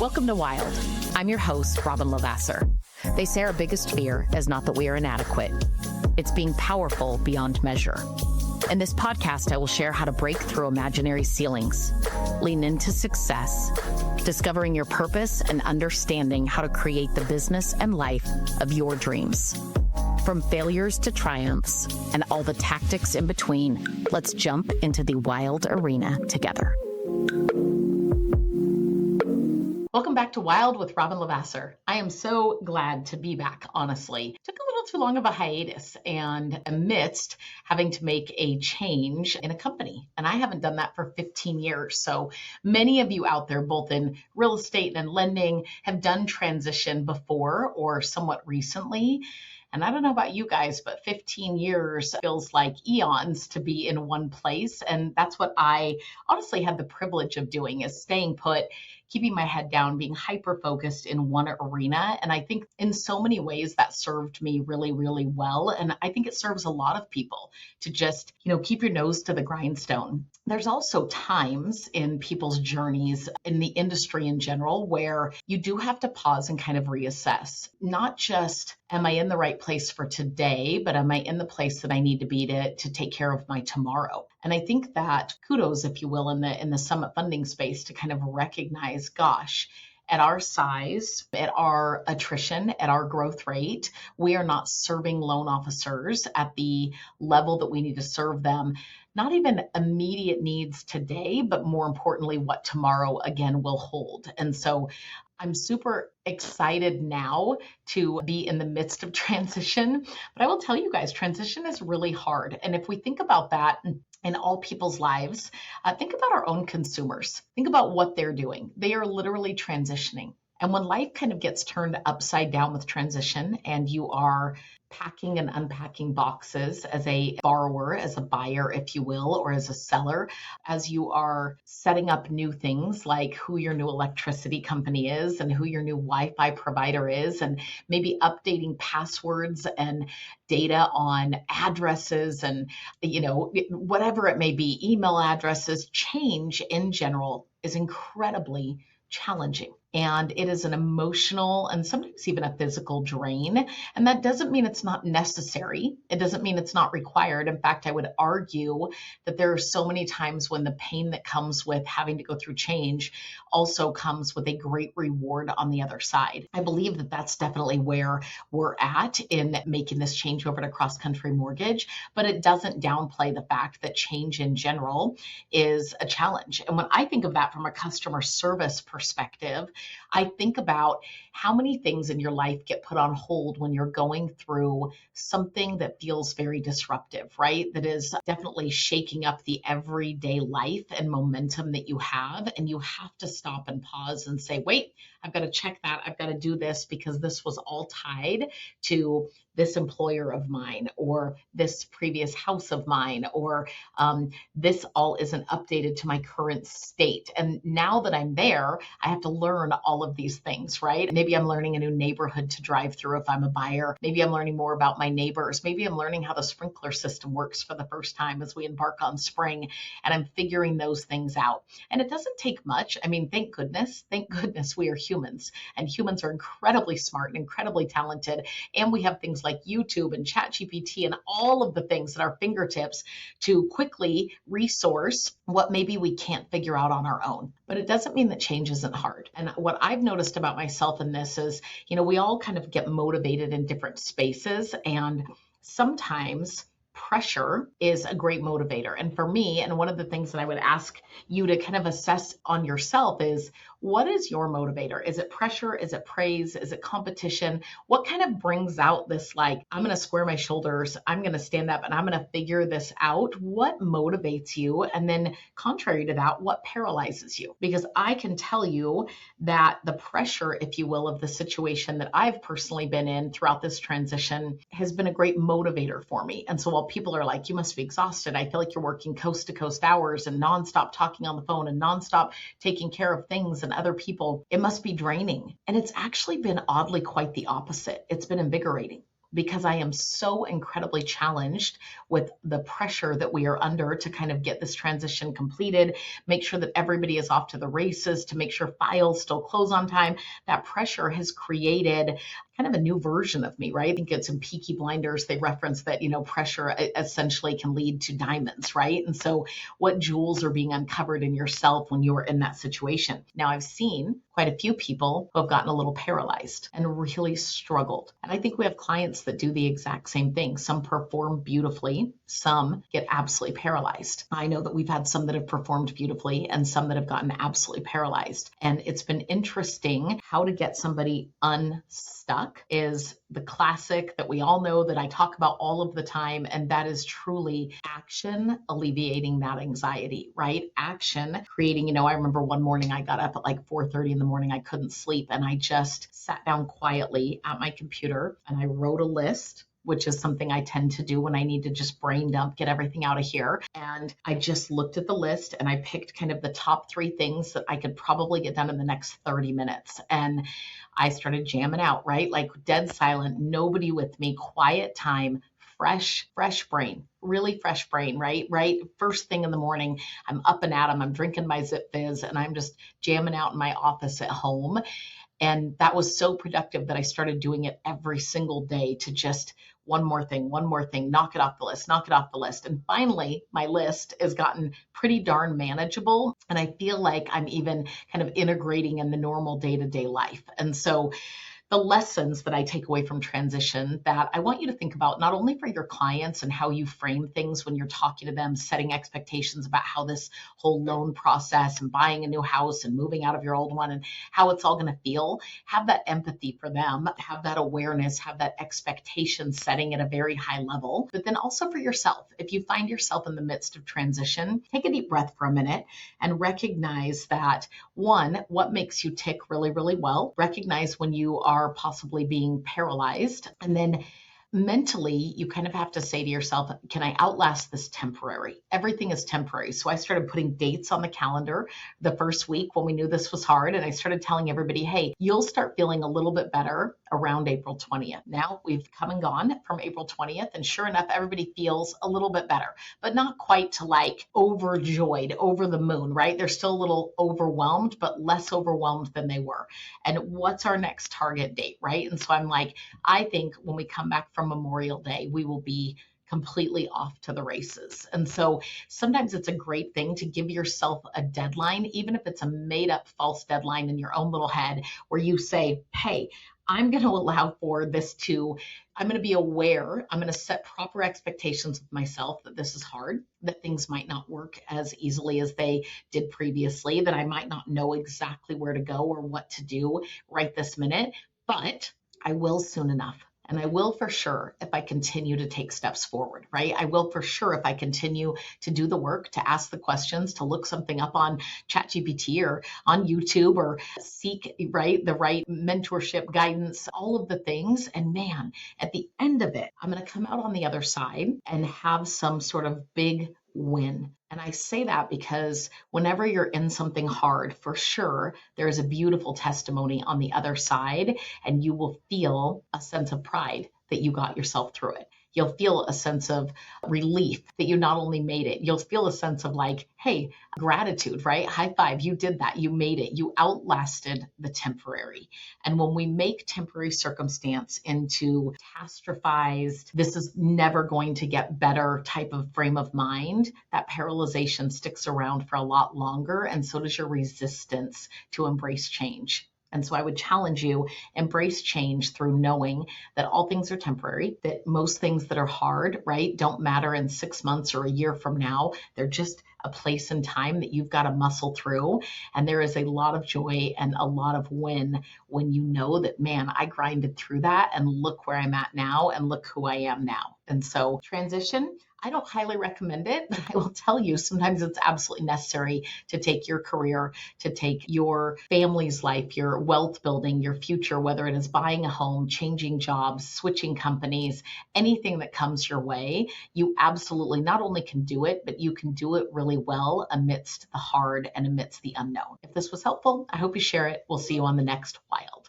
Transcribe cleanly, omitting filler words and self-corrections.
Welcome to Wild. I'm your host, Robin Lavasser. They say our biggest fear is not that we are inadequate. It's being powerful beyond measure. In this podcast, I will share how to break through imaginary ceilings, lean into success, discovering your purpose, and understanding how to create the business and life of your dreams. From failures to triumphs and all the tactics in between, let's jump into the wild arena together. Welcome back to Wild with Robin Lavasser. I am so glad to be back, honestly. Took a little too long of a hiatus and amidst having to make a change in a company. And I haven't done that for 15 years. So many of you out there, both in real estate and lending, have done transition before or somewhat recently. And I don't know about you guys, but 15 years feels like eons to be in one place. And that's what I honestly had the privilege of doing, is staying put, keeping my head down, being hyper-focused in one arena. And I think in so many ways that served me really, really well. And I think it serves a lot of people to just, keep your nose to the grindstone. There's also times in people's journeys in the industry in general where you do have to pause and kind of reassess. Not just, am I in the right place for today, but am I in the place that I need to be to take care of my tomorrow? And I think that kudos, if you will, in the summit funding space to kind of recognize, gosh, at our size, at our attrition, at our growth rate, we are not serving loan officers at the level that we need to serve them. Not even immediate needs today, but more importantly, what tomorrow again will hold. And so I'm super excited now to be in the midst of transition. But I will tell you guys, transition is really hard. And if we think about that in all people's lives, think about our own consumers. Think about what they're doing. They are literally transitioning. And when life kind of gets turned upside down with transition and you are packing and unpacking boxes as a borrower, as a buyer, if you will, or as a seller, as you are setting up new things like who your new electricity company is and who your new Wi-Fi provider is, and maybe updating passwords and data on addresses and, whatever it may be, email addresses, change in general is incredibly challenging. And it is an emotional and sometimes even a physical drain. And that doesn't mean it's not necessary. It doesn't mean it's not required. In fact, I would argue that there are so many times when the pain that comes with having to go through change also comes with a great reward on the other side. I believe that that's definitely where we're at in making this change over to cross-country mortgage, but it doesn't downplay the fact that change in general is a challenge. And when I think of that from a customer service perspective, I think about how many things in your life get put on hold when you're going through something that feels very disruptive, right? That is definitely shaking up the everyday life and momentum that you have. And you have to stop and pause and say, wait, I've got to check that. I've got to do this because this was all tied to this employer of mine or this previous house of mine, or this all isn't updated to my current state. And now that I'm there, I have to learn all of these things, right? Maybe I'm learning a new neighborhood to drive through if I'm a buyer. Maybe I'm learning more about my neighbors. Maybe I'm learning how the sprinkler system works for the first time as we embark on spring, and I'm figuring those things out. And it doesn't take much. I mean, thank goodness we are humans, and humans are incredibly smart and incredibly talented. And we have things like YouTube and ChatGPT and all of the things at our fingertips to quickly resource what maybe we can't figure out on our own. But it doesn't mean that change isn't hard. And what I've noticed about myself in this is, we all kind of get motivated in different spaces, and sometimes pressure is a great motivator. And for me, and one of the things that I would ask you to kind of assess on yourself is, what is your motivator? Is it pressure? Is it praise? Is it competition? What kind of brings out this, like, I'm going to square my shoulders, I'm going to stand up and I'm going to figure this out? What motivates you? And then contrary to that, what paralyzes you? Because I can tell you that the pressure, if you will, of the situation that I've personally been in throughout this transition has been a great motivator for me. And so while people are like, you must be exhausted, I feel like you're working coast to coast hours and nonstop talking on the phone and nonstop taking care of things and other people, it must be draining. And it's actually been oddly quite the opposite. It's been invigorating. because I am so incredibly challenged with the pressure that we are under to kind of get this transition completed, make sure that everybody is off to the races, to make sure files still close on time. That pressure has created kind of a new version of me, right? I think it's in Peaky Blinders, they reference that, pressure essentially can lead to diamonds, right? And so what jewels are being uncovered in yourself when you're in that situation? Now, I've seen quite a few people who have gotten a little paralyzed and really struggled. And I think we have clients that do the exact same thing. Some perform beautifully, some get absolutely paralyzed. I know that we've had some that have performed beautifully and some that have gotten absolutely paralyzed. And it's been interesting how to get somebody unstuck is the classic that we all know that I talk about all of the time. And that is truly action alleviating that anxiety, right? Action creating, I remember one morning I got up at like 4:30 in the morning. I couldn't sleep. And I just sat down quietly at my computer and I wrote a list, which is something I tend to do when I need to just brain dump, get everything out of here. And I just looked at the list and I picked kind of the top 3 things that I could probably get done in the next 30 minutes. And I started jamming out, right? Like dead silent, nobody with me, quiet time, fresh brain, really fresh brain, right? First thing in the morning, I'm up and at 'em, I'm drinking my Zip Fizz and I'm just jamming out in my office at home. And that was so productive that I started doing it every single day to just one more thing, knock it off the list. And finally, my list has gotten pretty darn manageable. And I feel like I'm even kind of integrating in the normal day-to-day life. And so the lessons that I take away from transition that I want you to think about, not only for your clients and how you frame things when you're talking to them, setting expectations about how this whole loan process and buying a new house and moving out of your old one and how it's all going to feel, have that empathy for them, have that awareness, have that expectation setting at a very high level. But then also for yourself, if you find yourself in the midst of transition, take a deep breath for a minute and recognize that, one, what makes you tick really, really well. Recognize when you are possibly being paralyzed. And then mentally, you kind of have to say to yourself, can I outlast this temporary? Everything is temporary. So I started putting dates on the calendar the first week when we knew this was hard. And I started telling everybody, hey, you'll start feeling a little bit better around April 20th. Now we've come and gone from April 20th. And sure enough, everybody feels a little bit better, but not quite to like overjoyed, over the moon, right? They're still a little overwhelmed, but less overwhelmed than they were. And what's our next target date, right? And so I'm like, I think when we come back from Memorial Day, we will be completely off to the races. And so sometimes it's a great thing to give yourself a deadline, even if it's a made up false deadline in your own little head, where you say, hey, I'm going to allow for this I'm going to be aware, I'm going to set proper expectations with myself that this is hard, that things might not work as easily as they did previously, that I might not know exactly where to go or what to do right this minute, but I will soon enough. And I will for sure if I continue to take steps forward, right? I will for sure if I continue to do the work, to ask the questions, to look something up on ChatGPT or on YouTube or seek, right, the right mentorship, guidance, all of the things. And man, at the end of it, I'm going to come out on the other side and have some sort of big win. And I say that because whenever you're in something hard, for sure, there is a beautiful testimony on the other side, and you will feel a sense of pride that you got yourself through it. You'll feel a sense of relief that you not only made it, you'll feel a sense of like, hey, gratitude, right? High five, you did that, you made it, you outlasted the temporary. And when we make temporary circumstance into catastrophized, this is never going to get better type of frame of mind, that paralyzation sticks around for a lot longer. And so does your resistance to embrace change. And so I would challenge you, embrace change through knowing that all things are temporary, that most things that are hard, right, don't matter in 6 months or a year from now. They're just a place and time that you've got to muscle through. And there is a lot of joy and a lot of win when you know that, man, I grinded through that and look where I'm at now and look who I am now. And so transition, I don't highly recommend it, but I will tell you sometimes it's absolutely necessary to take your career, to take your family's life, your wealth building, your future, whether it is buying a home, changing jobs, switching companies, anything that comes your way. You absolutely not only can do it, but you can do it really well amidst the hard and amidst the unknown. If this was helpful, I hope you share it. We'll see you on the next Wild.